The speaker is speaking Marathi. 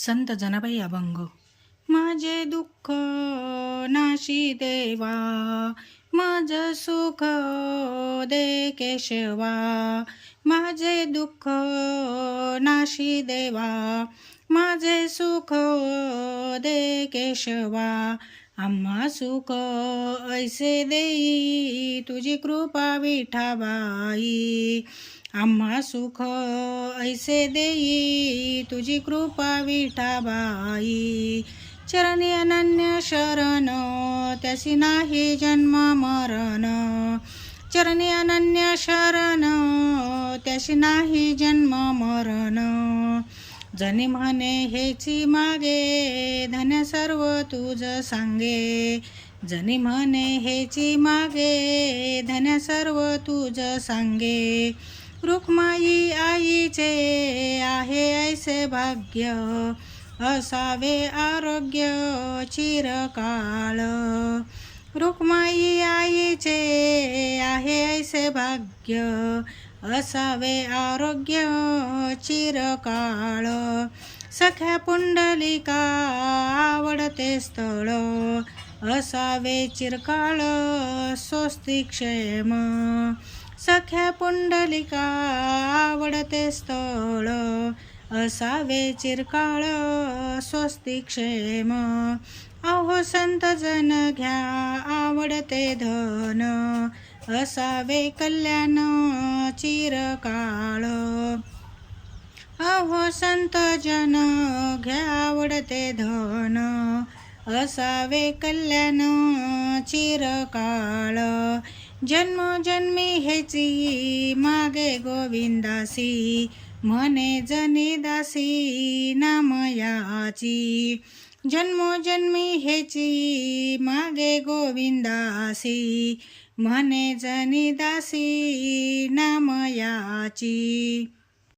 संत जनाबाई अभंग. माझे दुःख नाशी देवा, माझ सुख दे केशवा. माझे दुःख नाशी देवा, माझे सुख दे केशवा. आम्हा सुख ऐसे देई, तुझी कृपा विठाबाई. आम्हा सुख ऐसे देई, तुझी कृपा विठाबाई. चरणी अनन्य शरण, त्यासी नाही जन्म मरण. चरणी अनन्य शरण, त्यासी नाही जन्म मरण. जनी म्हणे हेची मागे, धन्य सर्व तुझ सांगे. जनी म्हणे हेची मागे, धन्य सर्व तुझ सांगे. रुक्माई आईचे आहे ऐसे भाग्य, असावे आरोग्य चिरकाळ. रुक्माई आईचे आहे ऐसे भाग्य, असावे आरोग्य चिरकाळ. सख्या पुंडलिका आवडते स्थळ, असावे चिरकाळ स्वस्ती क्षेम. सख्या पुंडलिका आवडते स्थळ, असावे चिरकाळ स्वस्ती क्षेम. अहो संत जन घ्या आवडते धन, असावे कल्याण चिरकाळ. अहो संत जन घ्या आवडते धन, असावे कल्याण चिरकाळ. जन्मोजन्मी हेची मागे गोविंदासी, म्हणे जनी दासी नामयाची. जन्मोजन्मी हेची मागे गोविंदासी, म्हणे जनी दासी नामयाची.